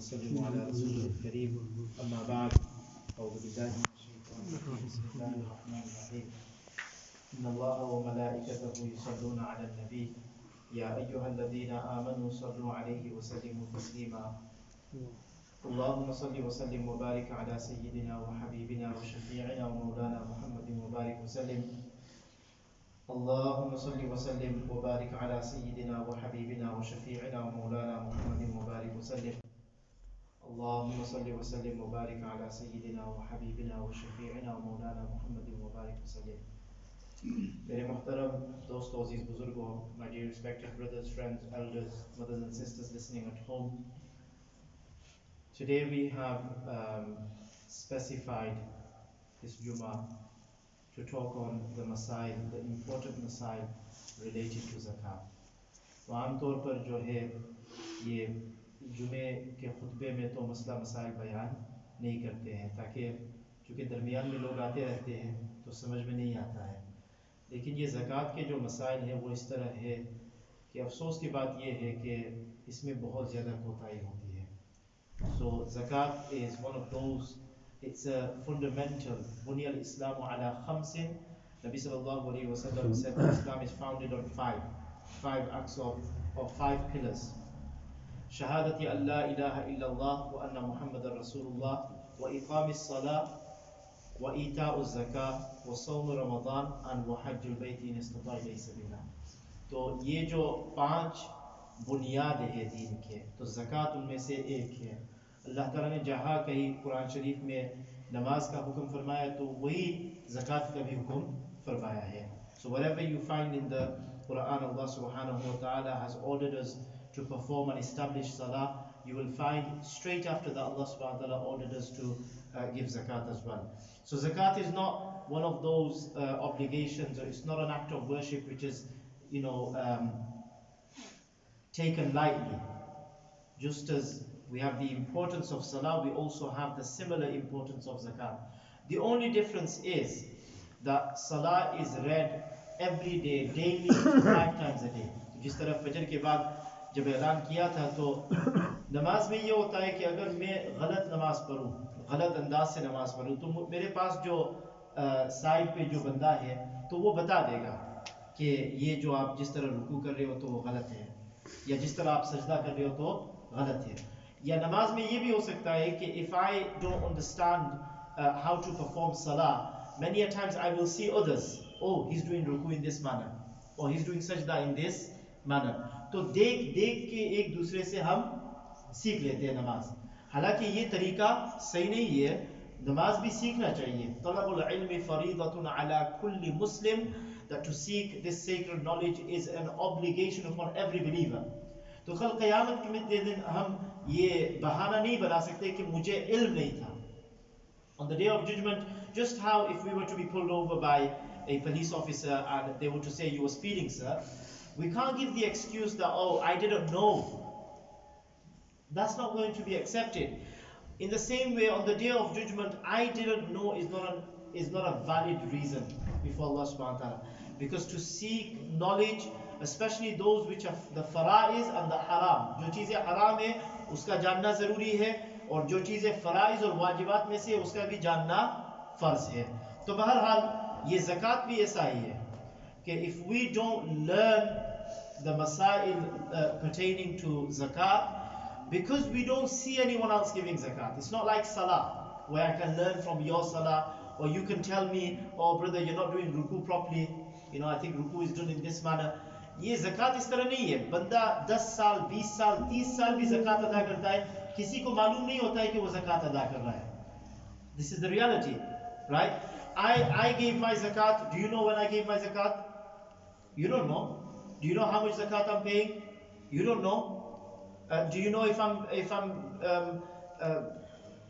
وسلموا على رسوله الكريم أما بعد أعوذ بالله من الشيطان الرجيم بسم الله الرحمن الرحيم إن الله وملائكته يصلون على النبي يا أيها الذين آمنوا صلوا عليه وسلموا تسليما اللهم صل وسلم وبارك على سيدنا وحبيبنا وشفيعنا ومولانا محمد وبارك وسلم اللهم صل وسلم وبارك على سيدنا وحبيبنا وشفيعنا ومولانا محمد وبارك وسلم اللهم صل وسلم وبارك على سيدنا وحبيبنا وشفيعنا ومولانا محمد وبارك وسلم. मेरे मुहतरम दोस्तों, अजीज बुजुर्गों, my dear respected brothers, friends, elders, mothers and sisters listening at home, today we have specified this Jummah to talk on the Masail, the important Masail related to Zakat. तो आम तौर पर जो है ये जुमे के खुतबे में तो मसला मसाइल बयान नहीं करते हैं, ताकि चूँकि दरमियान में लोग आते रहते हैं तो समझ में नहीं आता है। लेकिन ये ज़कात के जो मसाइल हैं वो इस तरह है कि अफसोस की बात ये है कि इसमें बहुत ज़्यादा कोताही होती है। So ज़कात is one of those, it's a fundamental. बुनिया al-Islamu ala khamsin. Nabi sallallahu alayhi wa sallam said that Islam is founded on five acts of five pillars. Shahadati an la ilaha illallah wa anna Muhammadan Rasulullah wa iqamis salah wa ita'uz zakah wa sawm Ramadan and wa hajjul bayti in istata ilayhi sabila. तो ये जो पांच बुनियाद है दीन के, तो ज़कात उनमें से एक है। अल्लाह ताला ने जहाँ कहीं कुरान शरीफ में नमाज का हुक्म फरमाया तो वही ज़कात का भी हुक्म फरमाया है। So whatever you find in the Quran, Allah subhanahu wa ta'ala has ordered us to perform and establish salah. You will find straight after that Allah subhanahu wa ta'ala ordered us to give zakat as well. So zakat is not one of those obligations, or it's not an act of worship which is, taken lightly. Just as we have the importance of salah, we also have the similar importance of zakat. The only difference is that salah is read every day, daily, 5 times a day. जिस तरह फजर के बाद जब ऐलान किया था तो नमाज में ये होता है कि अगर मैं गलत नमाज पढ़ूं, गलत अंदाज से नमाज पढ़ूं, तो मेरे पास जो साइड पे जो बंदा है तो वो बता देगा कि ये जो आप जिस तरह रुकू कर रहे हो तो वो गलत है, या जिस तरह आप सजदा कर रहे हो तो गलत है। या नमाज में ये भी हो सकता है कि if I don't understand how to perform salah, many a times I will see others, oh, he's doing ruku in this manner, or he's doing sajda in this manner. तो देख के एक दूसरे से हम सीख लेते हैं नमाज। हालांकि ये तरीका सही नहीं है, नमाज भी सीखना चाहिए। तलबुल इल्मी फरीदतुन अला कुल्ली मुस्लिम, that to seek this sacred knowledge is an obligation upon every believer. तो कल क़यामत के दिन हम ये बहाना नहीं बना सकते कि मुझे इल्म नहीं था। On the day of judgment, just how if we were to be pulled over by a police officer and they were to say you were speeding, sir, we can't give the excuse that, oh, I didn't know. That's not going to be accepted. In the same way, on the day of judgment, I didn't know is not a valid reason before Allah subhanahu wa ta'ala. Because to seek knowledge, especially those which are the fara'iz and the haram, जो चीज़ें haram है उसका जानना ज़रूरी है, और जो चीज़ें फराइज और वाजिबात में से उसका भी जानना फ़र्ज है। तो बहरहाल ये ज़कात भी ऐसा ही है कि if we don't learn the masail pertaining to zakat, because we don't see anyone else giving zakat. It's not like salah, where I can learn from your salah, or you can tell me, oh brother, you're not doing ruku properly, I think ruku is done in this manner. ये ज़कात इस तरह नहीं है। बंदा 10 साल, 20 साल, 30 साल भी ज़कात अदा करता है, किसी को मालूम नहीं होता है कि वो ज़कात अदा कर रहा है। This is the reality, right? I gave my zakat. Do you know when I gave my zakat? You don't know. Do you know how much zakat I'm paying? You don't know. Do you know if I'm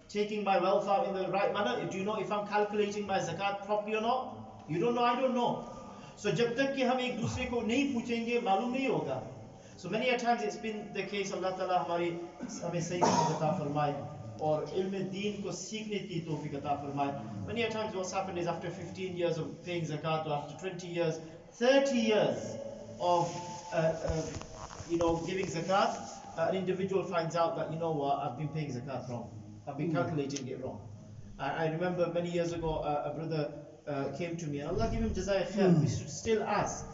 taking my wealth out in the right manner? Do you know if I'm calculating my zakat properly or not? You don't know. I don't know. So जब तक कि हम एक दूसरे को नहीं पूछेंगे मालूम नहीं होगा। So many a times it's been the case, अल्लाह ताला हमें सही समझ अता फरमाए और इल्म दीन को सीखने की तौफीक अता फरमाए। Many a times what's happened is after 15 years of paying zakat, or after 20 years, 30 years of giving zakat, an individual finds out that, you know what, I've been paying zakat wrong, I've been calculating it wrong. I remember many years ago, a brother came to me, and Allah give him jazai khair. We should still ask.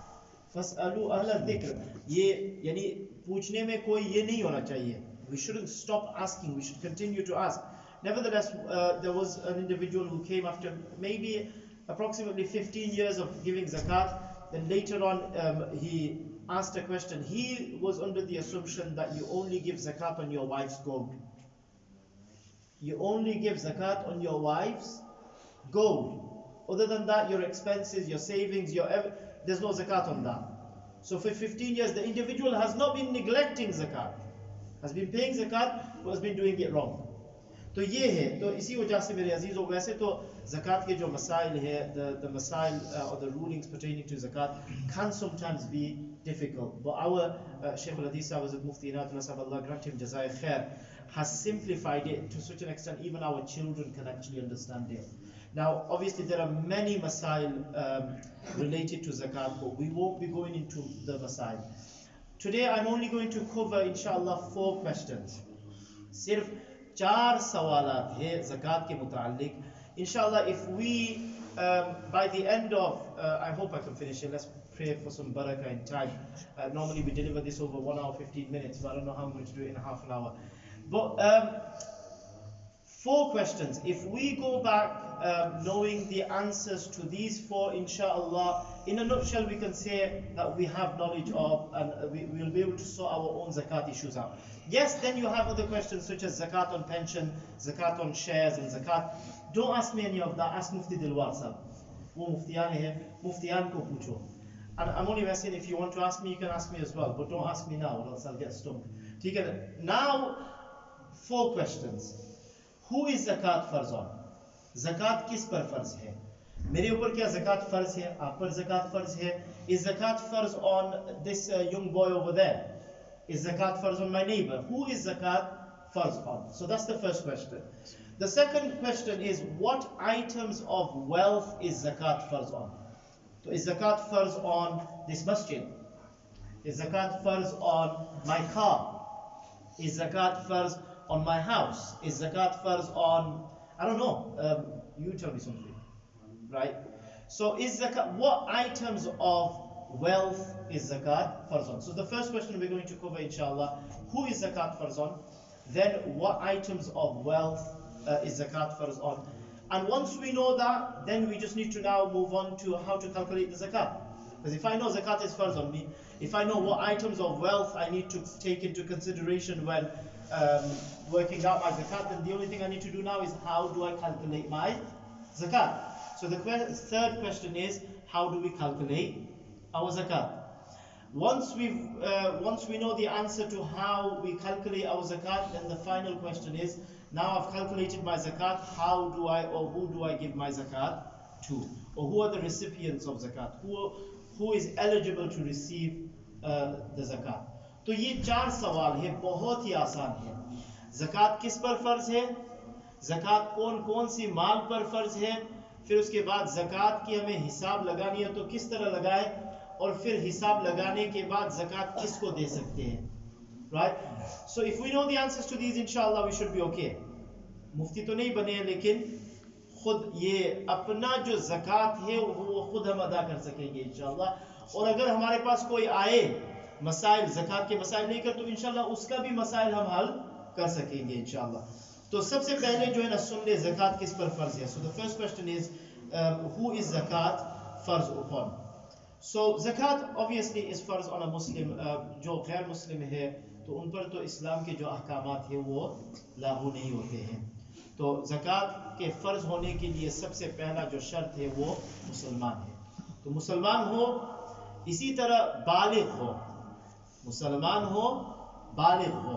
Fas'alu ahla dhikr. Ye yani पूछने में कोई ये नहीं होना चाहिए. We shouldn't stop asking. We should continue to ask. Nevertheless, there was an individual who came after maybe approximately 15 years of giving zakat. Then later on, he asked a question. He was under the assumption that you only give zakat on your wife's gold. You only give zakat on your wife's gold. Other than that, your expenses, your savings, there's no zakat on that. So for 15 years, the individual has not been neglecting zakat, has been paying zakat, but has been doing it wrong. तो ये है, तो इसी वजह से मेरे अजीजों, वैसे तो zakat के जो मसाइल है, the masail or the rulings pertaining to zakat can sometimes be difficult. But our Shaykh al-Hadith Sahib Mufti Inatullah, Allah grant him jazai khair, has simplified it to such an extent even our children can actually understand it. Now, obviously, there are many masail related to zakat, but we won't be going into the masail. Today, I'm only going to cover, inshallah, 4 questions. Sirf 4 sawalat hai zakat ke mutaalliq. Inshallah, if we, by the end of, I hope I can finish it. Let's pray for some barakah in time. Normally, we deliver this over 1 hour, 15 minutes, but I don't know how I'm going to do it in a half an hour. But 4 questions. If we go back knowing the answers to these 4, inshallah, in a nutshell, we can say that we have knowledge of, and we will be able to sort our own zakat issues out. Yes, then you have other questions such as zakat on pension, zakat on shares, and zakat. Don't ask me any of that. Ask Mufti Dilwar Sahib. वो मुफ्तियान है, मुफ्तियान को पूछो. And I'm only asking, if you want to ask me, you can ask me as well, but don't ask me now, or else I'll get stumped. ठीक है? Now, 4 questions. Who is zakat farz on? Zakat किस पर फर्ज है? मेरे ऊपर क्या zakat फर्ज है? आप पर zakat फर्ज है? Is zakat farz on this young boy over there? Is zakat farz on my neighbor? Who is zakat farz on? So that's the first question. The second question is, what items of wealth is zakat farz on? So is zakat farz on this masjid? Is zakat farz on my car? Is zakat farz on my house? Is zakat farz on, I don't know, you tell me something, right? So is zakat, what items of wealth is zakat farz on? So the first question we're going to cover, inshallah, who is zakat farz on? Then what items of wealth is zakat farz on? And once we know that, then we just need to now move on to how to calculate the zakat. Because if I know zakat is farz on me, if I know what items of wealth I need to take into consideration when working out my zakat, then the only thing I need to do now is how do I calculate my zakat? So the third question is, how do we calculate our zakat? Once we know the answer to how we calculate our zakat, then the final question is, now I've calculated my zakat, how do I, or who do I give my zakat to? Or who are the recipients of zakat? Who is eligible to receive the zakat? तो ये 4 सवाल है, बहुत ही आसान है. ज़कात किस पर फ़र्ज़ है? ज़कात कौन कौन सी माल पर फ़र्ज़ है? फिर उसके बाद ज़कात की हमें हिसाब लगानी है तो किस तरह लगाए? और फिर हिसाब लगाने के बाद ज़कात किसको दे सकते हैं? Right? So if we know the answers to these, inshallah, we should be okay. मुफ्ती तो नहीं बने, लेकिन खुद ये अपना जो ज़कात है वो खुद हम अदा कर सकेंगे इंशाल्लाह. और अगर हमारे पास कोई आए मसाइल, ज़कात के मसाइल लेकर, तो इंशाल्लाह उसका भी मसाइल हम हल कर सकेंगे इंशाल्लाह. तो सबसे पहले जो है ना, सुन ले ज़कात किस पर फ़र्ज़ है. So the first question is, who is zakat farz upon? So zakat obviously is farz on a Muslim. जो गैर मुस्लिम है तो उन पर तो इस्लाम के जो अहकामात है वो लागू नहीं होते हैं. तो ज़कात के फ़र्ज होने के लिए सबसे पहला जो शर्त है वो मुसलमान है. तो मुसलमान हो, इसी तरह बालिग हो, मुसलमान हो, बालिग हो.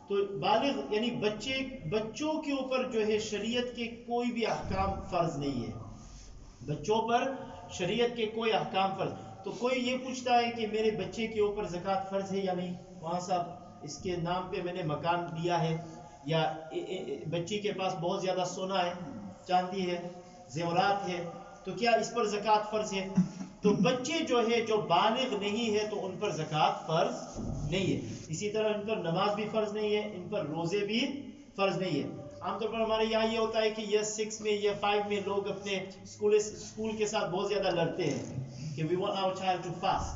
तो बालिग यानी बच्चों के ऊपर जो है शरीयत के कोई भी अहकाम फ़र्ज नहीं है. बच्चों पर शरीयत के कोई अहकाम फ़र्ज. तो कोई ये पूछता है कि मेरे बच्चे के ऊपर ज़कात फ़र्ज है या नहीं? वहाँ साहब, इसके नाम पे मैंने मकान लिया है, या बच्ची के पास बहुत ज़्यादा सोना है, चांदी है, जेवरात है, तो क्या इस पर ज़कात फ़र्ज है? तो बच्चे जो है, जो बालिग नहीं है, तो उन पर ज़कात फ़र्ज नहीं है। इसी तरह इन पर नमाज भी फर्ज नहीं है, इन पर रोजे भी फर्ज नहीं है। आमतौर पर हमारे यहाँ ये होता है कि ईयर 6 में ईयर 5 में लोग अपने स्कूल के साथ बहुत ज्यादा लड़ते हैं कि we want our child to fast.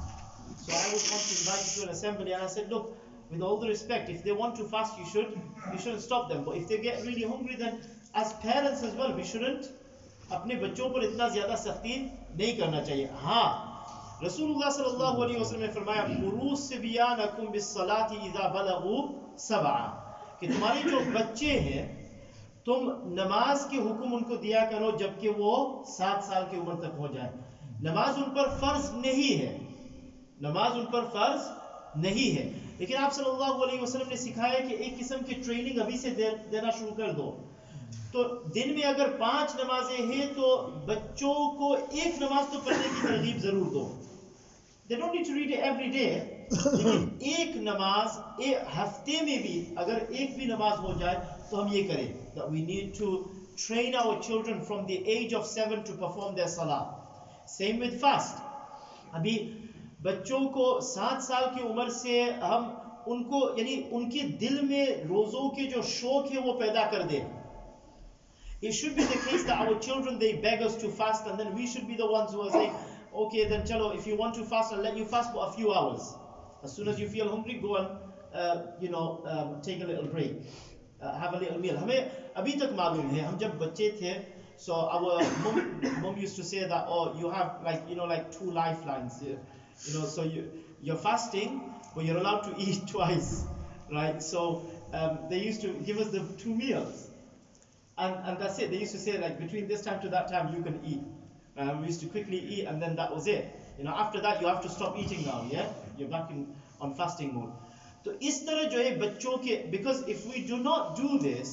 So I was once invited to an assembly and I said, look, with all the respect, if they want to fast, you shouldn't stop them. But if they get really hungry, then as parents as well, we shouldn't अपने बच्चों पर इतना ज्यादा सख्ती नहीं करना चाहिए। हाँ, रसूलुल्लाह सल्लल्लाहु अलैहि वसल्लम ने फरमाया मुरू सिबियानकुम बिस्सलाति इज़ा बलगू सबआ, कि तुम्हारे जो बच्चे हैं तुम नमाज के हुक्म उनको दिया करो जबकि वो 7 साल की उम्र तक हो जाए। नमाज उन पर फर्ज नहीं है, नमाज उन पर फर्ज नहीं है, लेकिन आप सल्लल्लाहु अलैहि वसल्लम ने सिखाया कि एक किस्म की ट्रेनिंग अभी से देना शुरू कर दो। तो दिन में अगर 5 नमाजें हैं तो बच्चों को एक नमाज तो पढ़ने की तरगीब जरूर दो। They don't need to read it every day, लेकिन एक नमाज एक हफ्ते में भी अगर एक भी नमाज हो जाए तो हम ये करें। That we need to train our children from the age of 7 to perform their salah. Same with fast. अभी बच्चों को 7 साल की उम्र से हम उनको यानी उनके दिल में रोजों के जो शौक है वो पैदा कर दें। It should be the case that our children, they beg us to fast, and then we should be the ones who are saying, okay, then chalo, if you want to fast, I'll let you fast for a few hours. As soon as you feel hungry, go and take a little break, have a little meal. हमें अभी तक मालूम है, हम जब बच्चे थे, so our mom used to say that, oh, you have like 2 lifelines, so you're fasting, but you're allowed to eat twice, right? So they used to give us the 2 meals. And that's it. They used to say like between this time to that time you can eat. We used to quickly eat and then that was it. After that you have to stop eating now. Yeah, you're back on fasting mode. So इस तरह जो है बच्चों के, because if we do not do this,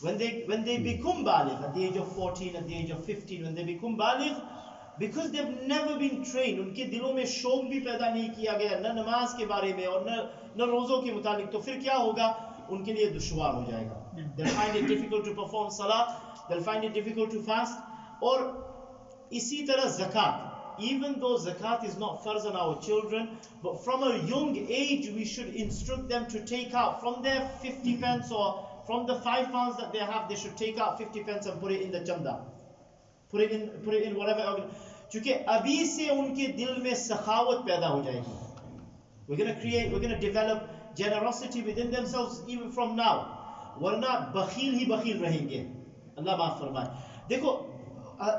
when they become baligh at the age of 14, at the age of 15, when they become baligh, because they've never been trained, उनके दिलों में शौक भी पैदा नहीं किया गया न नमाज के बारे में और न रोजों के मुतालिक, तो फिर क्या होगा, उनके लिए दुश्वार हो जाएगा। They'll find it difficult to perform salah, they'll find it difficult to fast. और इसी तरह zakat, even though zakat is not farz on our children, but from a young age we should instruct them to take out from their 50 pence or from the 5 pounds that they have, they should take out 50 pence and put it in the chanda, put it in whatever, क्योंकि अभी से उनके दिल में सखावत पैदा हो जाएगी। we're going to develop generosity within themselves even from now, वरना बखील ही बखील रहेंगे। अल्लाह माफ फरमाए। देखो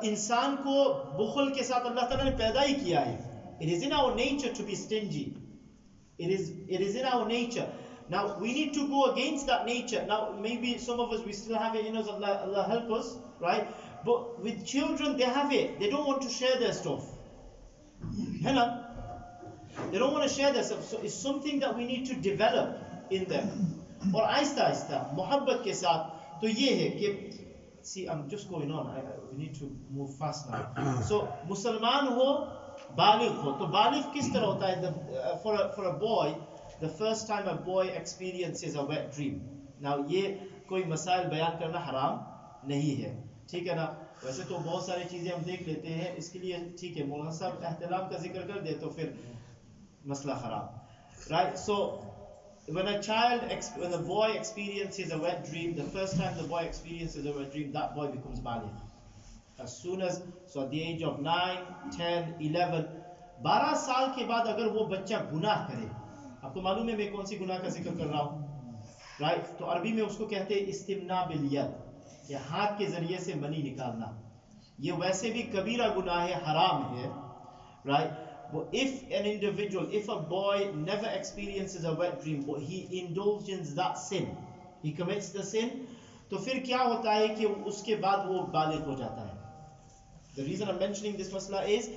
इंसान को बुखल के साथ अल्लाह ताला ने पैदा ही किया है। It is in our nature to be stingy. It is in our nature. Now we need to go against that nature. Now maybe some of us we still have it in us. Allah help us, right? But with children they have it. They don't want to share their stuff. Hello? They don't want to share their stuff. So it's something that we need to develop in them. और आहिस्ता आहिस्ता मोहब्बत के साथ तो ये है कि see I'm just going on, we need to move fast now. So मुसलमान हो, बालिग हो, तो बालिग किस तरह होता है? For a boy, the first time a boy experiences a wet dream. Now ये कोई मसाइल बयान करना हराम नहीं है, ठीक है ना? वैसे तो बहुत सारी चीजें हम देख लेते हैं, इसके लिए ठीक है मौलाना साहब एहतलाम का जिक्र कर दे तो फिर मसला खराब, right? So when a boy experiences a wet dream, the first time the boy experiences a wet dream, that boy becomes baligh. As soon as, so at the age of 9, 10, 11, 12 साल के बाद अगर वो बच्चा गुनाह करे, आपको मालूम है मैं कौन सी गुनाह का जिक्र कर रहा हूँ, राइट? तो अरबी में उसको कहते हैं इस्तिमना बिल यद, ये हाथ के जरिए से मनी निकालना। ये वैसे भी कबीरा गुनाह है, हराम है, right? But if a boy never experiences a wet dream, but he indulges that sin, he commits the sin, तो फिर क्या होता है कि उसके बाद वो बालिग हो जाता है। The reason I'm mentioning this masla is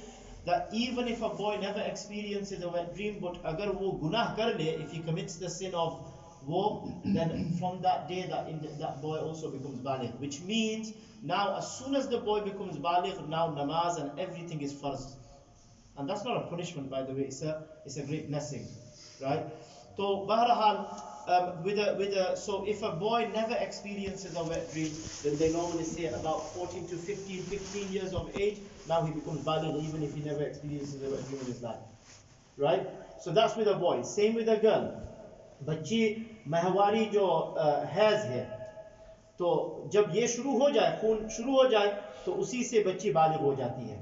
that even if a boy never experiences a wet dream, but agar wo गुनाह कर ले, if he commits the sin of वो, then from that day that boy also becomes baligh, which means now as soon as the boy becomes baligh, now namaz and everything is farz. And that's not a punishment, by the way, it's a great blessing, right? So baharahal, so if a boy never experiences a wet dream, then they normally say at about 14 to 15 years of age, now he becomes baligh even if he never experiences a wet dream in his life, right? So that's with a boy. Same with a girl. बच्ची महवारी जो has है, तो जब ये शुरू हो जाए, खून शुरू हो जाए, तो उसी से बच्ची बालिग हो जाती है,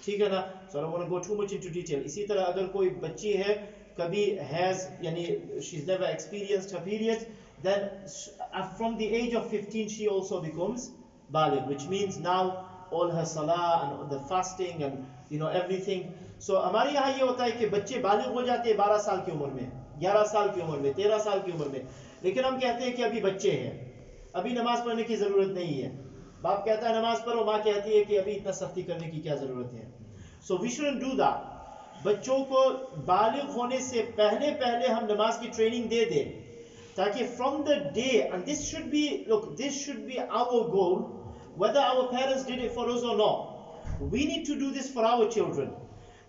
ठीक है ना? So I don't want to go too much into detail. इसी तरह अगर कोई बच्ची है, कभी हैज यानी she's never experienced her periods, then from the age of 15 she also becomes baligh, which means now all her salah and the fasting and everything. So हमारे यहाँ ये होता है कि बच्चे बालिग हो जाते हैं 12 साल की उम्र में, 11 साल की उम्र में, 13 साल की उम्र में, लेकिन हम कहते हैं कि अभी बच्चे हैं, अभी नमाज पढ़ने की ज़रूरत नहीं है। बाप कहता है नमाज पढ़ो, माँ कहती है कि अभी इतना सख्ती करने की क्या ज़रूरत है। So we shouldn't do that. बच्चों को बालिग होने से पहले पहले हम नमाज की ट्रेनिंग दे दें, ताकि from the day, and this should be our goal, whether our parents did it for us or not. We need to do this for our children.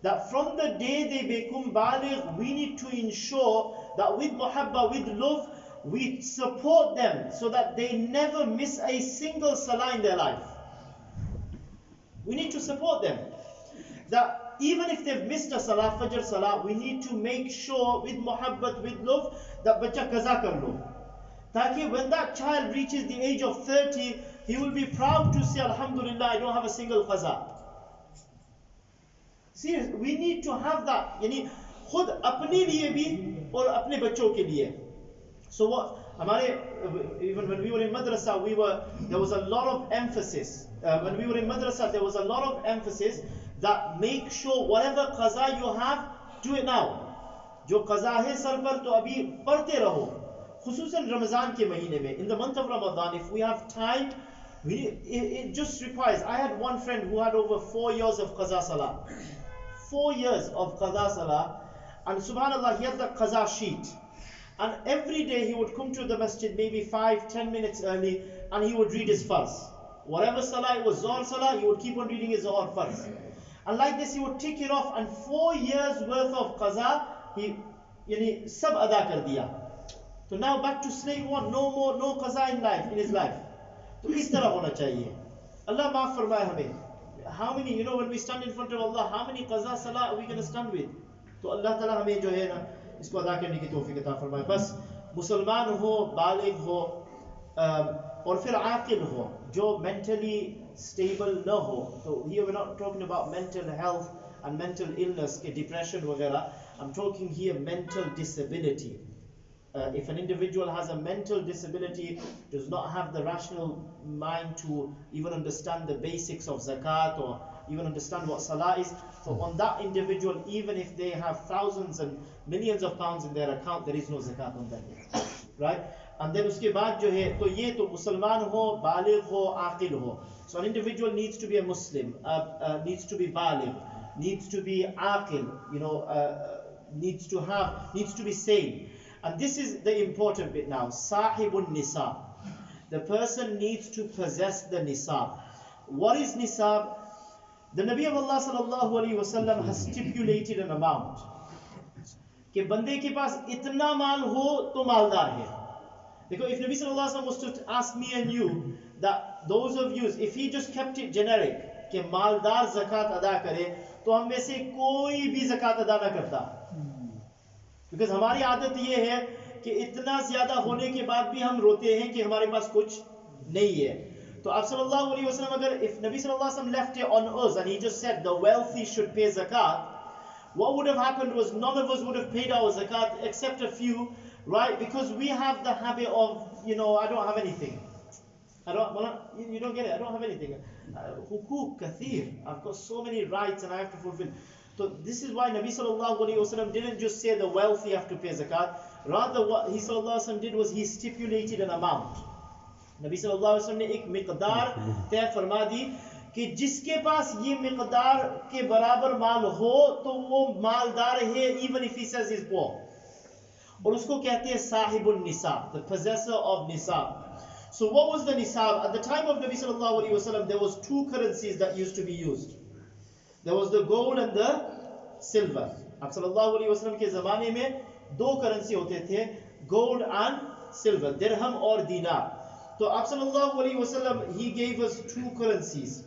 That from the day they become baligh, we need to ensure that with muhabba, with love, we support them so that they never miss a single salah in their life. We need to support them. That even if they've missed a salah, fajr salah, we need to make sure with muhabbat, with love, that bacha qaza kar lo. Taki when that child reaches the age of 30, he will be proud to say, Alhamdulillah, I don't have a single qaza. Seriously, we need to have that. यानी खुद अपने लिए भी और अपने बच्चों के लिए. So what? Even when we were in madrasa, there was a lot of emphasis. When we were in madrasa, there was a lot of emphasis that make sure whatever qaza you have, do it now. जो qaza है sir पर, तो अभी पढ़ते रहो. खुसूसन रमजान के महीने में, in the month of Ramadan, if we have time, it just requires. I had one friend who had over 4 years of qaza salah. 4 years of qaza salah, and subhanallah, he had the qaza sheet, and every day he would come to the masjid maybe 5-10 minutes early, and he would read his farz. Whatever salah it was, Zohar salah, he would keep on reading his Zohar farz, and like this he would tick it off, and 4 years worth of qaza he sab ada kar diya. So now back to slave one, no qaza in his life. तो इस तरह होना चाहिए. अल्लाह माफ फरमाए हमें. How many, when we stand in front of Allah, how many qaza salah are we going to stand with? तो अल्लाह ताला हमें जो है ना, इसको अदा करने की तौफीक अता फरमाए. बस मुसलमान हो, बालिग हो, और फिर आकिल हो, जो mentally stable न हो. So here we're not talking about mental health and mental illness, depression वगैरह. I'm talking here mental disability. If an individual has a mental disability, does not have the rational mind to even understand the basics of zakat or even understand what salah is, so on that individual, even if they have thousands and millions of pounds in their account, there is no zakat on them, right? And then उसके बाद जो है, तो ये तो मुसलमान हो, बालिग हो, आकिल हो. So an individual needs to be a Muslim, needs to be baligh, needs to be aqil, needs to be sane. And this is the important bit now. Sahibun nisab. The person needs to possess the nisab. What is nisab? The Nabi of Allah sallallahu alaihi wasallam has stipulated an amount. कि बंदे के पास इतना माल हो तो मालदार है. Because if Nabi sallallahu alaihi wasallam was to ask me and you, that those of you, if he just kept it generic, कि मालदार zakat अदा करे, तो हम में से कोई भी zakat अदा ना करता. Because हमारी आदत ये है कि इतना ज्यादा होने के बाद भी हम रोते हैं कि हमारे पास कुछ नहीं है. तो आप सल्लल्लाहु अलैहि वसल्लम, अगर if Nabi sallallahu alaihi wasallam left it on us and he just said the wealthy should pay zakat, what would have happened was none of us would have paid our zakat except a few, right? Because we have the habit of, I don't have anything. You don't get it. I don't have anything. Hukuk kathir. I've got so many rights and I have to fulfill. So this is why Nabi sallallahu alaihi wasallam didn't just say the wealthy have to pay zakat. Rather, what he sallallahu alaihi wasallam did was he stipulated an amount. Nabi sallallahu alaihi wasallam ने एक मिक़दार तय फरमा दी कि जिसके पास ये मिक़दार के बराबर माल हो तो वो मालदार है, even if he says he's poor. और उसको कहते हैं साहिबुन निसाब, the possessor of nisab. So what was the nisab? At the time of Nabi sallallahu alaihi wasallam, there was 2 currencies that used to be used. There was the gold and the silver. आप सल्लल्लाहु अलैहि वसल्लम के ज़माने में 2 currency होते थे, gold and silver, dirham और dinar. तो आप सल्लल्लाहु अलैहि वसल्लम, he gave us 2 currencies.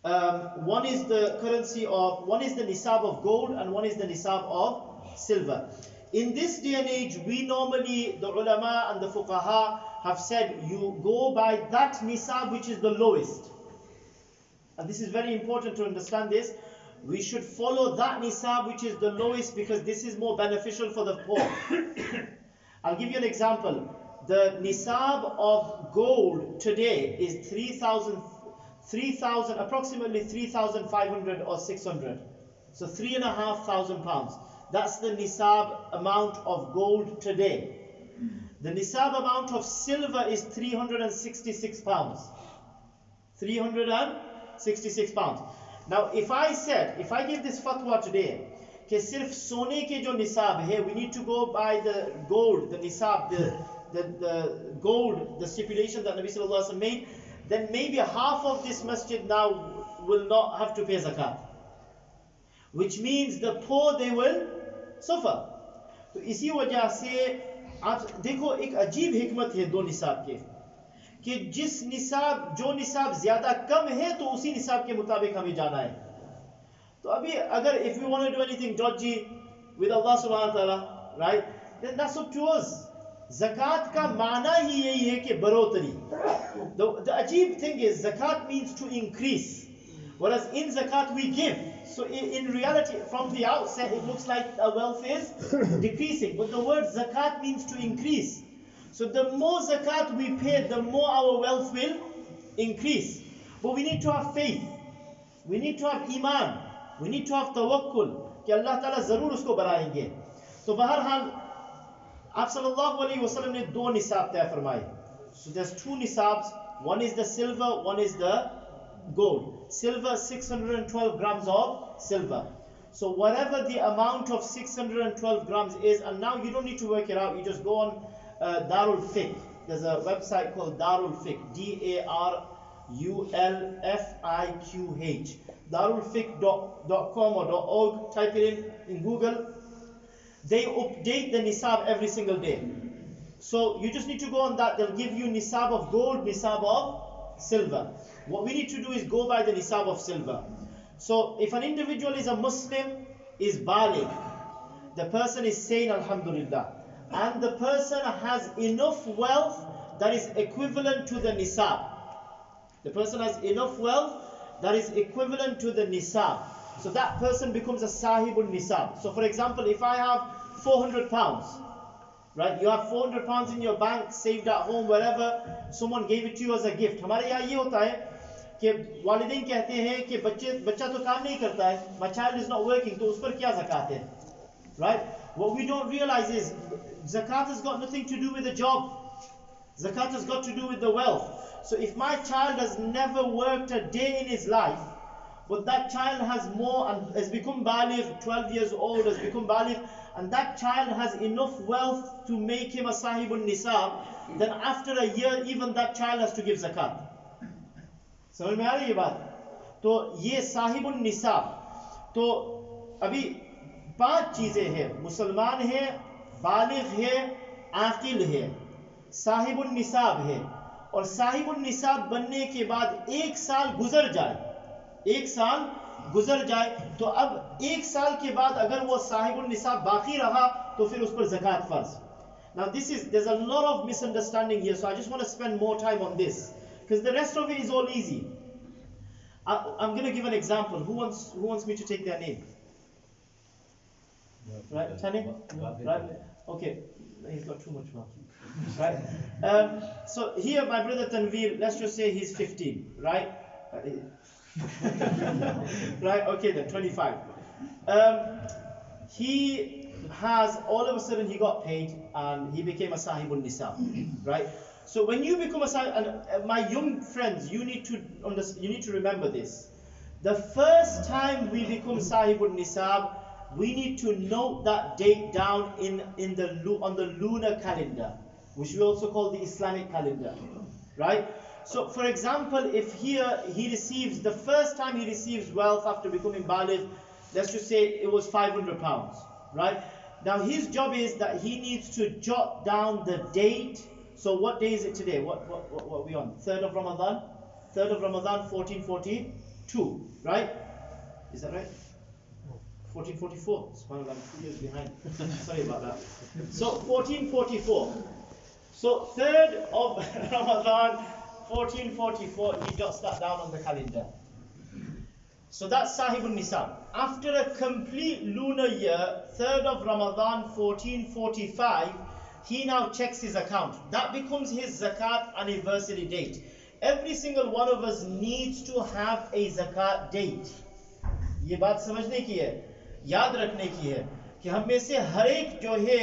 One is the nisab of gold and one is the nisab of silver. In this day and age, we normally, the ulama and the fuqaha have said, you go by that nisab which is the lowest. And this is very important to understand this. We should follow that nisab which is the lowest, because this is more beneficial for the poor. I'll give you an example. The nisab of gold today is 3,000, approximately 3,500 or 600. So 3,500 pounds. That's the nisab amount of gold today. The nisab amount of silver is 366 pounds. 366 pounds. Now, if I give this fatwa today, कि सिर्फ सोने के जो निसाब है, we need to go by the gold, the nisab, the gold, the stipulation that Nabi sallallahu alaihi wasallam made, then maybe half of this masjid now will not have to pay zakat, which means the poor, they will suffer. तो इसी वजह से आप देखो एक अजीब हिकमत है दो निसाब के, कि जिस निसाब, जो निसाब ज्यादा कम है तो उसी निसाब के मुताबिक हमें जाना है. तो अभी अगर if we want to do anything dodgy with Allah subhanahu wa ta'ala, right, then that's up to us. Zakat का माना ही यही है कि बरोतरी. The अजीब thing is zakat means to increase, whereas in zakat we give. So in reality, from the outset, it looks like our wealth is decreasing, but the word zakat means to increase. So the more zakat we pay, the more our wealth will increase. But we need to have faith, we need to have iman, we need to have tawakkul कि Allah Ta'ala ज़रूर उसको बढ़ाएंगे. तो बहरहाल आप सल्लल्लाहु अलैहि वसल्लम ने दो निसाब तय फरमाए. So there's two nisabs, one is the silver, one is the gold. Silver, 612 grams of silver. So whatever the amount of 612 grams is, and now you don't need to work it out, you just go on Darul Fiqh. There's a website called Darul Fiqh, DARULFIQH, darulfiqh.com or .org. Type it in Google. They update the nisab every single day. So you just need to go on that. They'll give you nisab of gold, nisab of silver. What we need to do is go by the nisab of silver. So if an individual is a Muslim, is baligh, the person is saying Alhamdulillah, and the person has enough wealth that is equivalent to the nisab. The person has enough wealth that is equivalent to the nisab. So that person becomes a sahibul nisab. So for example, if I have 400 pounds, right? You have 400 pounds in your bank, saved at home, wherever. Someone gave it to you as a gift. हमारे यहाँ ये होता है कि वालिदैन कहते हैं कि बच्चा तो काम नहीं करता है, my child is not working, तो उस पर क्या ज़कात है, right? What we don't realize is zakat has got nothing to do with the job. Zakat has got to do with the wealth. So if my child has never worked a day in his life, but that child has more and has become baligh, 12 years old, has become baligh, and that child has enough wealth to make him a sahibun nisab, then after a year, even that child has to give zakat. समझ में आ रही है ये बात? तो ये साहिबुन निसाब. तो अभी 5 चीजें हैं. मुसलमान है, बालिग है, आकिल है, साहिबुन निसाब है. और साहिबुन निसाब बनने के बाद 1 साल गुजर जाए, 1 साल गुजर जाए, तो अब 1 साल के बाद अगर वो साहिबुन निसाब बाकी रहा तो फिर उस पर ज़कात फर्ज. Now there's a lot of misunderstanding here, so I just want to spend more time on this, because the rest of it is all easy. I'm going to give an example. Who wants me to take their name? Right, Tani? Right? Okay, he's got too much mouth. Right? So here my brother Tanveer, let's just say he's 15, right? Right, okay then, 25. He has, all of a sudden he got paid and he became a sahibul nisab, right? So when you become a sahib, and my young friends, you need to remember this. The first time we become sahibul nisab, we need to note that date down on the lunar calendar, which we also call the Islamic calendar, right? So for example, if here he receives, the first time he receives wealth after becoming baligh, let's just say it was 500 pounds, right? Now his job is that he needs to jot down the date. So what day is it today? What are we on? 3rd of Ramadan? 3rd of Ramadan, 1442, right? Is that right? 1444. Subhanallah, I'm 2 years behind. Sorry about that. So 1444. So 3rd of Ramadan, 1444. He jots that down on the calendar. So that's Sahibun Nisab. After a complete lunar year, 3rd of Ramadan 1445, he now checks his account. That becomes his zakat anniversary date. Every single one of us needs to have a zakat date. ये बात समझने की है, याद रखने की है कि हम में से हर एक जो है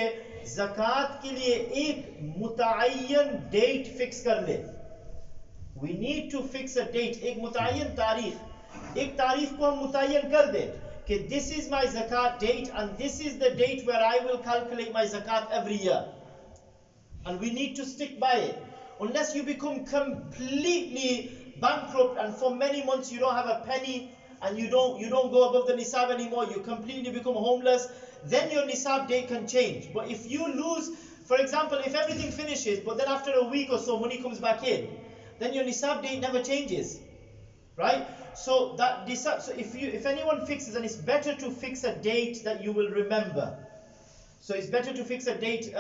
zakat के लिए एक मुतय्यन date fix कर ले. We need to fix a date, एक मुतय्यन तारीख. एक तारीख को हम मुतय्यन कर दे कि this is my zakat date and this is the date where I will calculate my zakat every year, and we need to stick by it. Unless you become completely bankrupt and for many months you don't have a penny and you don't go above the nisab anymore, you completely become homeless, then your nisab date can change. But if you lose, for example, if everything finishes but then after a week or so money comes back in, then your nisab date never changes, right? So that so if anyone fixes, and it's better to fix a date that you will remember. So it's better to fix a date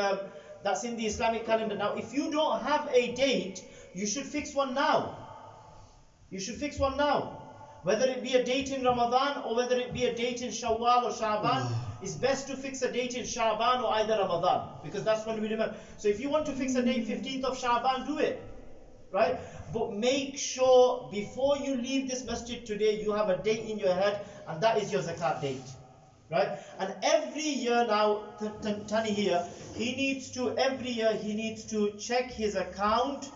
that's in the Islamic calendar. Now, if you don't have a date, you should fix one now. You should fix one now. Whether it be a date in Ramadan or whether it be a date in Shawwal or Sha'ban, it's best to fix a date in Sha'ban or either Ramadan, because that's when we remember. So if you want to fix a date 15th of Sha'ban, do it. Right? But make sure before you leave this masjid today, you have a date in your head, and that is your zakat date. Right? And every year now, Tani here, every year he needs to check his account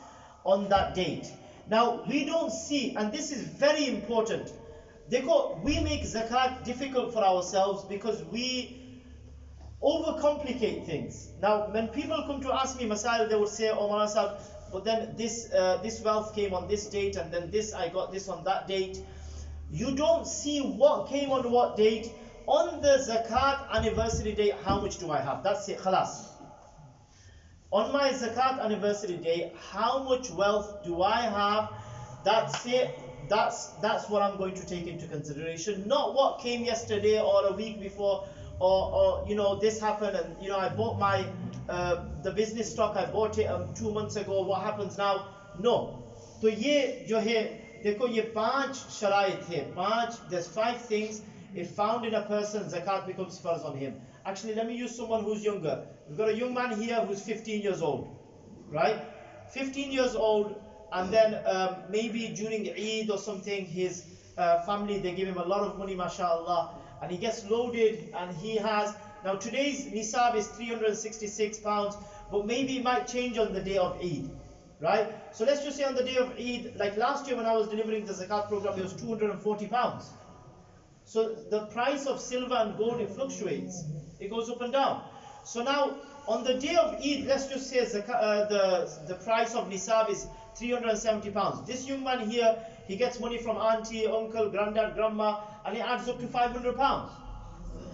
on that date. Now, we don't see, and this is very important, we make zakat difficult for ourselves because we overcomplicate things. Now, when people come to ask me Masail, they would say, oh, Masail, but then this wealth came on this date, and then I got this on that date. You don't see what came on what date. On the zakat anniversary day, how much do I have? That's it, khalas. On my zakat anniversary day, how much wealth do I have? That's it. That's what I'm going to take into consideration. Not what came yesterday or a week before, or this happened, and I bought my the business stock, I bought it 2 months ago, what happens now? No. So ye jo hai, dekho ye 5 sharait hai, there's 5 things. If found in a person, zakat becomes farz on him. Actually, let me use someone who's younger. We've got a young man here who's 15 years old, right? 15 years old, and then maybe during Eid or something, his family, they give him a lot of money, mashallah, and he gets loaded, and he has, now today's nisab is £366, but maybe it might change on the day of Eid, right? So let's just say on the day of Eid, like last year when I was delivering the zakat program, it was £240. So the price of silver and gold, it fluctuates. It goes up and down. So now, on the day of Eid, let's just say the price of nisab is £370. This young man here, he gets money from auntie, uncle, granddad, grandma, and it adds up to £500.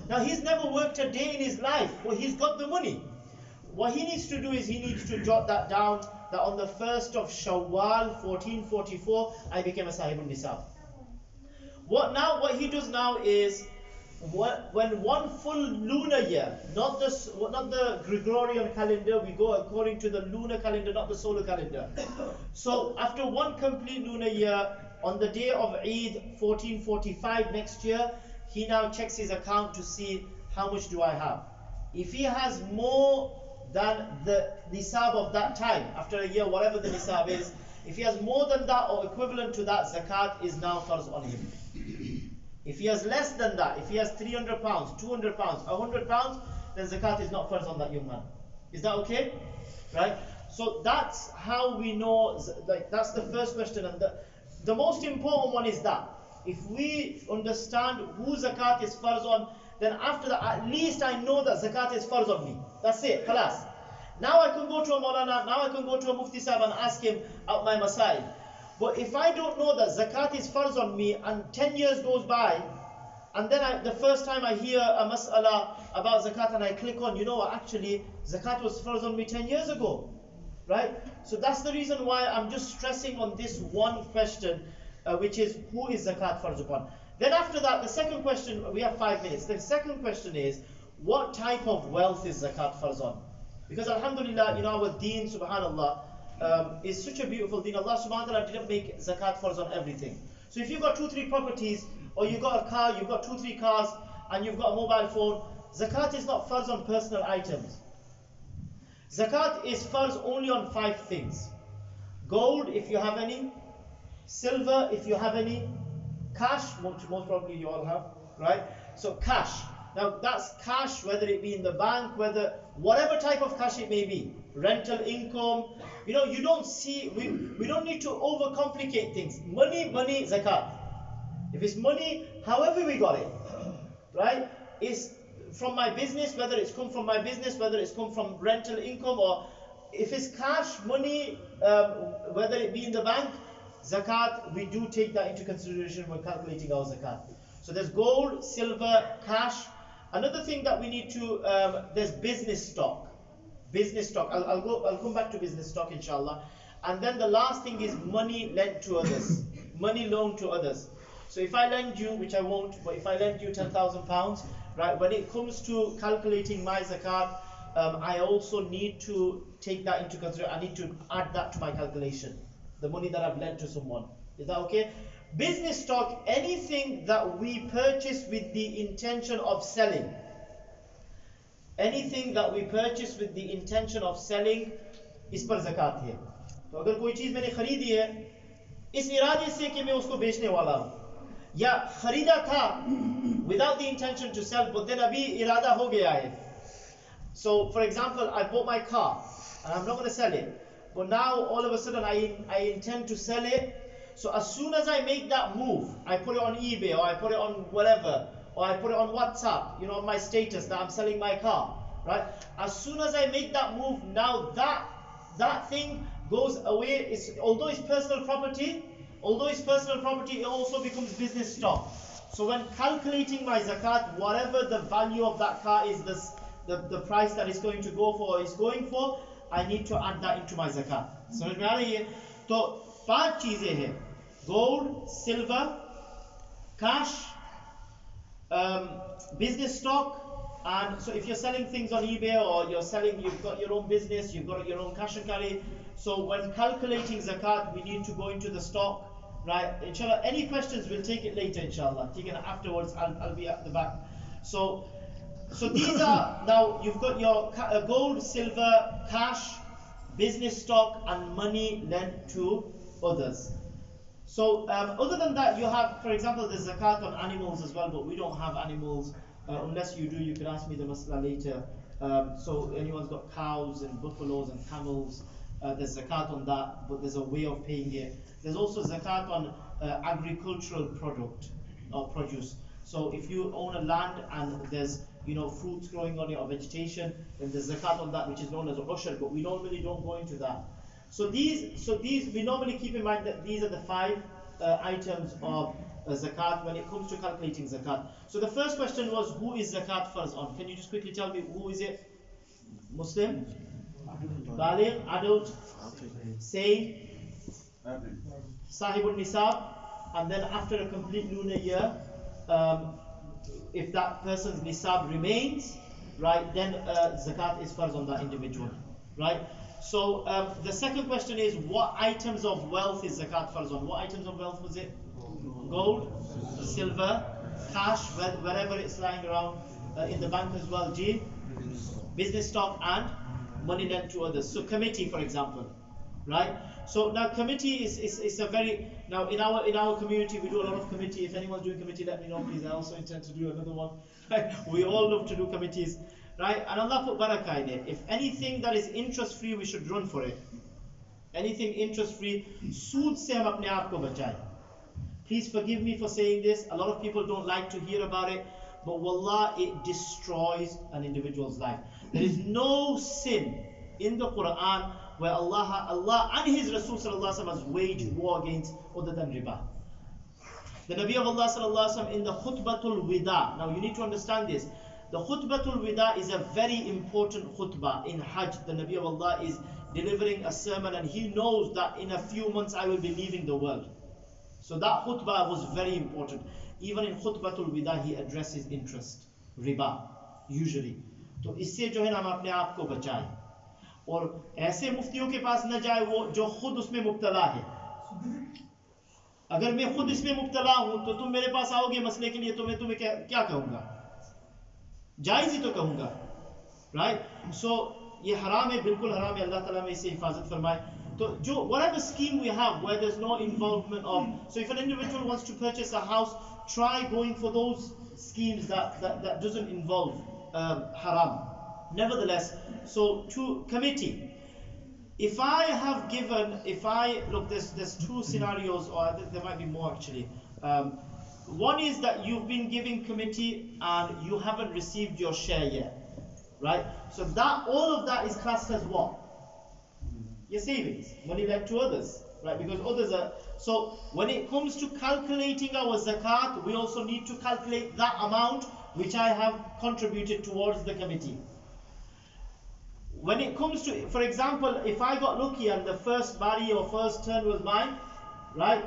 Now, he's never worked a day in his life, but he's got the money. What he needs to do is he needs to jot that down, that on the 1st of Shawwal, 1444, I became a Sahibun Nisab. What he does now is, when one full lunar year, not the Gregorian calendar, we go according to the lunar calendar, not the solar calendar. So after one complete lunar year, on the day of Eid 1445 next year, he now checks his account to see how much do I have. If he has more than the nisab of that time, after a year, whatever the nisab is, if he has more than that or equivalent to that, zakat is now farz on him. If he has less than that, if he has £300, £200, £100, then zakat is not farz on that young man. Is that okay? Right? So that's how we know, like that's the first question, and the most important one is that if we understand who zakat is farz on, then after that, at least I know that zakat is farz on me. That's it, khalas. Now I can go to a Maulana, now I can go to a Mufti Sahib and ask him out my Masail. But if I don't know that zakat is farz on me, and 10 years goes by, and then the first time I hear a mas'ala about zakat and I click on, actually zakat was farz on me 10 years ago, right? So that's the reason why I'm just stressing on this one question, which is who is zakat farz upon. Then after that, the second question, we have 5 minutes. The second question is, what type of wealth is zakat farz on? Because alhamdulillah, our deen, subhanallah, is such a beautiful deen. Allah subhanahu wa ta'ala didn't make zakat farz on everything. So if you've got 2-3 properties, or you've got a car, you've got 2-3 cars, and you've got a mobile phone, zakat is not farz on personal items. Zakat is farz only on 5 things. Gold, if you have any. Silver, if you have any. Cash, most probably you all have, right? So cash. Now that's cash, whether it be in the bank, whatever type of cash it may be. Rental income. You don't see, we don't need to overcomplicate things. Money, zakat. If it's money, however we got it, right? It's from my business, whether it's come from my business, whether it's come from rental income, or if it's cash, money, whether it be in the bank, zakat, we do take that into consideration when calculating our zakat. So there's gold, silver, cash. Another thing that we need to, there's business stock. Business stock. I'll come back to business stock, inshallah. And then the last thing is money lent to others, money loaned to others. So if I lend you, which I won't, but if I lend you £10,000, right? When it comes to calculating my zakat, I also need to take that into consideration. I need to add that to my calculation. The money that I've lent to someone. Is that okay? Business stock, anything that we purchase with the intention of selling. Anything that we purchase with the intention of selling is पर zakat है. तो अगर कोई चीज मैंने खरीदी है इस इरादे से कि मैं उसको बेचने वाला हूँ या खरीदा था without the intention to sell, but then अभी इरादा हो गया है. So for example, I bought my car and I'm not going to sell it, but now all of a sudden I intend to sell it. So as soon as I make that move, I put it on eBay, or I put it on whatever, or I put it on WhatsApp, on my status that I'm selling my car, right? As soon as I make that move, now that thing goes away. Although it's personal property, it also becomes business stock. So when calculating my zakat, whatever the value of that car is, the price that it's going to go for, is going for, I need to add that into my zakat. समझ में आ रही है? तो 5 चीजें हैं: gold, silver, cash, business stock. And so if you're selling things on eBay, or you've got your own business, you've got your own cash and carry. So when calculating zakat, we need to go into the stock, right? Inshallah, any questions, we'll take it later, inshallah. Afterwards, I'll be at the back. So these are, now you've got your gold, silver, cash, business stock, and money lent to others. So other than that, you have, for example, the zakat on animals as well, but we don't have animals. Unless you do, you can ask me the masla later. So anyone's got cows and buffaloes and camels, there's zakat on that, but there's a way of paying it. There's also zakat on agricultural product or produce. So if you own a land and there's fruits growing on it or vegetation, then there's zakat on that, which is known as ushur, but we normally don't go into that. So these we normally keep in mind that these are the 5 items of zakat when it comes to calculating zakat. So the first question was, who is zakat farz on? Can you just quickly tell me, who is it? Muslim? Baligh, adult, sane, Sahibul Nisab, and then after a complete lunar year, if that person's nisab remains, right, then zakat is farz on that individual, right? So the second question is, what items of wealth is zakat farz on? What items of wealth was it? Gold, silver, cash, wherever it's lying around, in the bank as well, business stock, and money lent to others. So committee, for example, right? So now committee is a very, now in our community we do a lot of committee. If anyone's doing committee, let me know please. I also intend to do another one. Right? We all love to do committees, right? And Allah put barakah in it. If anything that is interest free, we should run for it. Anything interest free, sood se hum apne aap ko bachaye. Please forgive me for saying this. A lot of people don't like to hear about it, but wallah, it destroys an individual's life. There is no sin in the Quran where Allah and His Rasul sallallahu alaihi wasallam has waged war against other than riba. The Nabi of Allah sallallahu alaihi wasallam in the khutbatul wida. Now you need to understand this. The khutbatul wida is a very important khutbah in Hajj. The Nabi of Allah is delivering a sermon, and he knows that in a few months I will be leaving the world. So that khutbah was very important. Even in khutbatul wida he addresses interest, riba, usually. तो इससे जो है ना हम अपने आप को बचाएं और ऐसे मुफ्तियों के पास न जाए वो जो खुद उसमें मुब्तला है. अगर मैं खुद इसमें मुब्तला हूं तो तुम मेरे पास आओगे मसले के लिए तो मैं तुम्हें क्या कहूंगा? जायज ही तो कहूंगा, राइट? सो ये हराम है, बिल्कुल हराम है. अल्लाह ताला में इससे हिफाजत फरमाए. So, whatever scheme we have where there's no involvement of, so if an individual wants to purchase a house, try going for those schemes that doesn't involve haram. Nevertheless, so to committee, if I look, there's two scenarios, or there might be more actually. One is that you've been giving committee and you haven't received your share yet, right? So that all of that is classed as what? Your savings, money left to others, right? Because others are. So when it comes to calculating our zakat, we also need to calculate that amount which I have contributed towards the committee. When it comes to, for example, if I got lucky and the first bari or first turn was mine, right?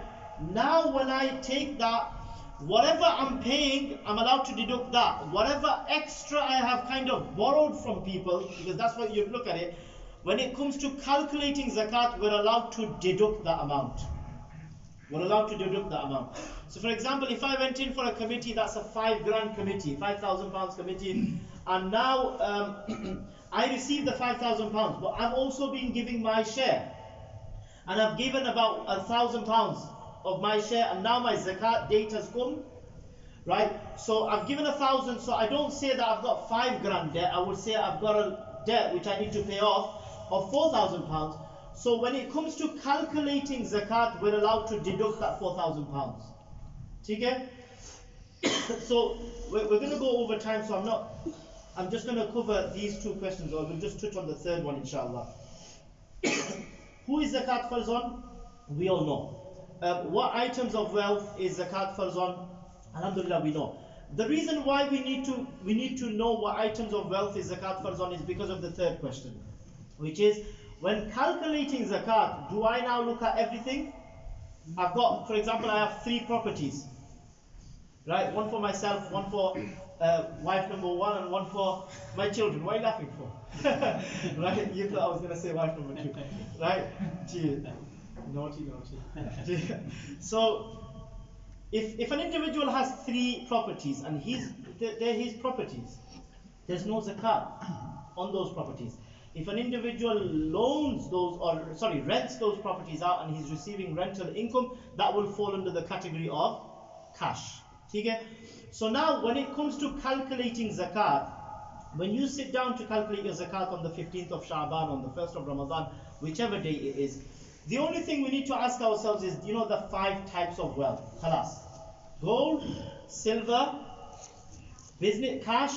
Now when I take that, whatever I'm paying, I'm allowed to deduct that. Whatever extra I have kind of borrowed from people, because that's what you look at it. When it comes to calculating zakat, we're allowed to deduct that amount. We're allowed to deduct that amount. So for example, if I went in for a committee, that's a £5,000 committee, £5,000 committee, and now I received the £5,000, but I've also been giving my share. And I've given about £1,000 of my share, and now my zakat date has come, right? So I've given 1,000, so I don't say that I've got £5,000 debt, I would say I've got a debt which I need to pay off of £4,000. So when it comes to calculating zakat, we're allowed to deduct that £4,000. Okay? So we're going to go over time, so I'm just going to cover these two questions, or we'll just touch on the third one, inshallah. Who is zakat farz on? We all know. What items of wealth is zakat farz on? Alhamdulillah, we know. The reason why we need to know what items of wealth is zakat farz on is because of the third question, which is, when calculating zakat, do I now look at everything? I've got, for example, I have 3 properties, right? One for myself, one for wife number 1, and one for my children. What are you laughing for? Right? You thought I was going to say wife number 2, right? Gee, naughty. So, if an individual has 3 properties and they're his properties, there's no zakat on those properties. If an individual rents those properties out and he's receiving rental income, that will fall under the category of cash. Okay? So now when it comes to calculating zakat, when you sit down to calculate your zakat on the 15th of Sha'ban, on the 1st of Ramadan, whichever day it is, the only thing we need to ask ourselves is, the 5 types of wealth. Khalas. Gold, silver, business cash,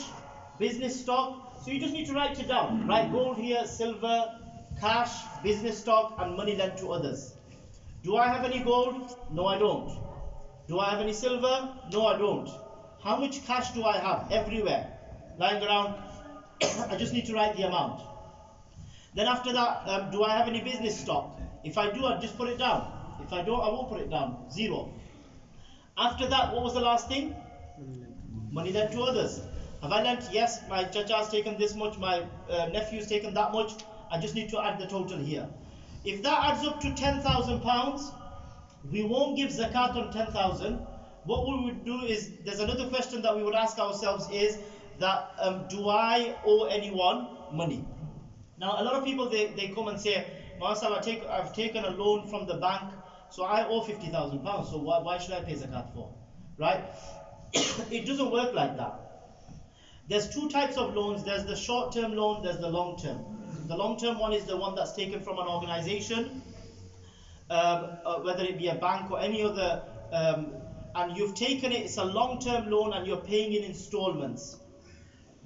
business stock. So you just need to write it down. Write gold here, silver, cash, business stock, and money lent to others. Do I have any gold? No, I don't. Do I have any silver? No, I don't. How much cash do I have? Everywhere. Lying around. I just need to write the amount. Then after that, do I have any business stock? If I do, I'll just put it down. If I don't, I won't put it down. 0. After that, what was the last thing? Money lent to others. Have I lent? Yes, my chacha has taken this much, my nephew's taken that much. I just need to add the total here. If that adds up to £10,000, we won't give zakat on 10,000. What we would do is, there's another question that we would ask ourselves is that, do I owe anyone money? Now, a lot of people, they come and say, Masail, I've taken a loan from the bank, so I owe £50,000, so why should I pay zakat for? Right? It doesn't work like that. There's 2 types of loans. There's the short-term loan, there's the long-term. The long-term one is the one that's taken from an organization, whether it be a bank or any other, and you've taken it, it's a long-term loan and you're paying in installments.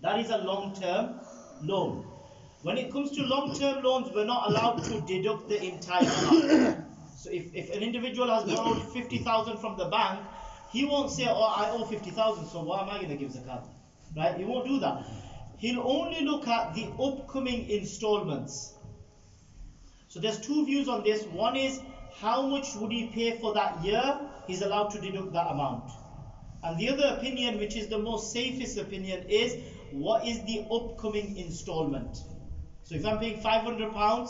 That is a long-term loan. When it comes to long-term loans, we're not allowed to deduct the entire amount. So if an individual has borrowed 50,000 from the bank, he won't say, oh, I owe 50,000, so why am I going to give zakat? Right? He won't do that. He'll only look at the upcoming installments. So there's 2 views on this. One is how much would he pay for that year, he's allowed to deduct that amount. And the other opinion, which is the most safest opinion, is what is the upcoming installment. So if I'm paying £500,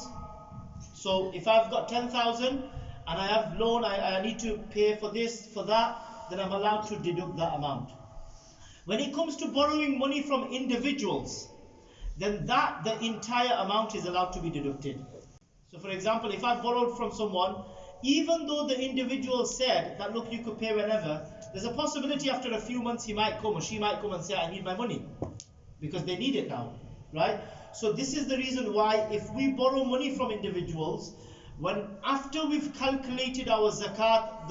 so if I've got 10,000 and I have loan, I need to pay for this, for that, then I'm allowed to deduct that amount. When it comes to borrowing money from individuals, then the entire amount is allowed to be deducted. So for example, if I borrowed from someone, even though the individual said that, look, you could pay whenever, there's a possibility after a few months he might come or she might come and say, I need my money, because they need it now, right? So this is the reason why if we borrow money from individuals, when after we've calculated our zakat,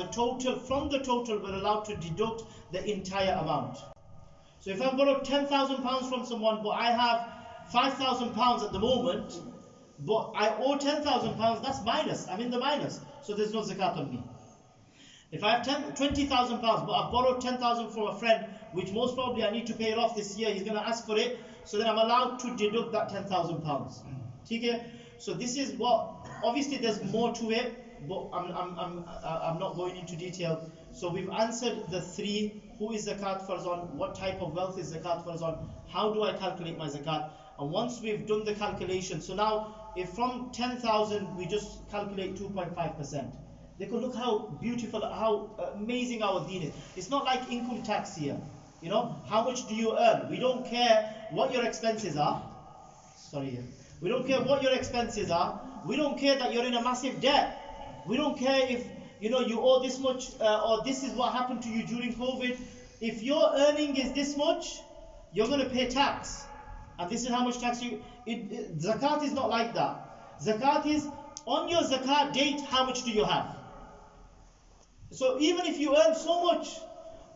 from the total we're allowed to deduct the entire amount. So if I borrowed £10,000 from someone, but I have £5,000 at the moment, but I owe £10,000, that's minus. I'm in the minus, so there's no zakat on me. If I have £20,000, but I've borrowed £10,000 from a friend, which most probably I need to pay it off this year, he's going to ask for it, so then I'm allowed to deduct that £10,000. Okay? So this is what, obviously there's more to it, but I'm not going into detail. So we've answered the three: who is zakat farz on, what type of wealth is zakat farz on, how do I calculate my zakat. And once we've done the calculation, so now if from 10,000 we just calculate 2.5%, they could look how beautiful, how amazing our deen is. It's not like income tax here. You know, how much do you earn? We don't care what your expenses are. We don't care what your expenses are. We don't care that you're in a massive debt. We don't care if you owe this much or this is what happened to you during COVID. If your earning is this much, you're going to pay tax. And this is how much tax zakat is not like that. Zakat is on your zakat date, how much do you have? So even if you earn so much,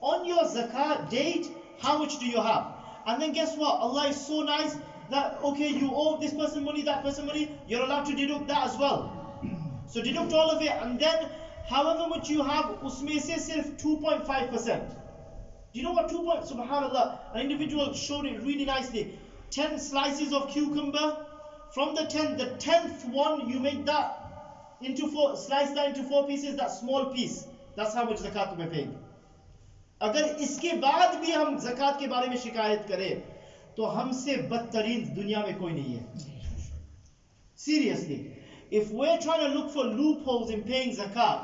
on your zakat date, how much do you have? And then guess what? Allah is so nice that, okay, you owe this person money, that person money, you're allowed to deduct that as well. So deduct all of it, and then however much you have, usme se sirf 2.5%. Do you know what 2. Subhanallah, an individual showed it really nicely. 10 slices of cucumber, from the 10th one, you make that into 4, slice that into 4 pieces, that small piece. That's how much zakat we're paying. अगर इसके बाद भी हम ज़कात के बारे में शिकायत करें तो हमसे बदतरीन दुनिया में कोई नहीं है. Seriously, if we're trying to look for loopholes in paying zakat,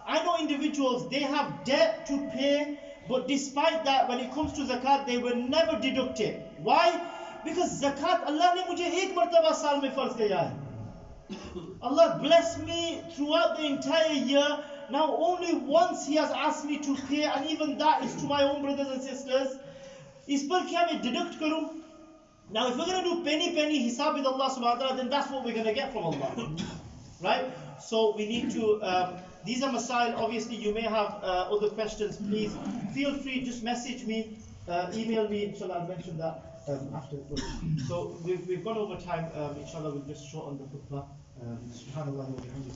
I know individuals, they have debt to pay, but despite that, when it comes to zakat, they will never deduct it. Why? Because zakat, Allah ने मुझे एक मर्तबा साल में फर्ज किया है. Allah blessed me throughout the entire year. Now only once He has asked me to pay, and even that is to my own brothers and sisters. इस पर क्या मैं deduct करूं? Now if we're going to do penny hisab with Allah subhanahu wa ta'ala, then that's what we're going to get from Allah. Right? So we need to, these are Masail. Obviously you may have other questions. Please feel free, just message me, email me, inshallah I'll mention that after. So we've gone over time, inshallah we'll just shorten the khutbah. Subhanallah wa bihamdihi.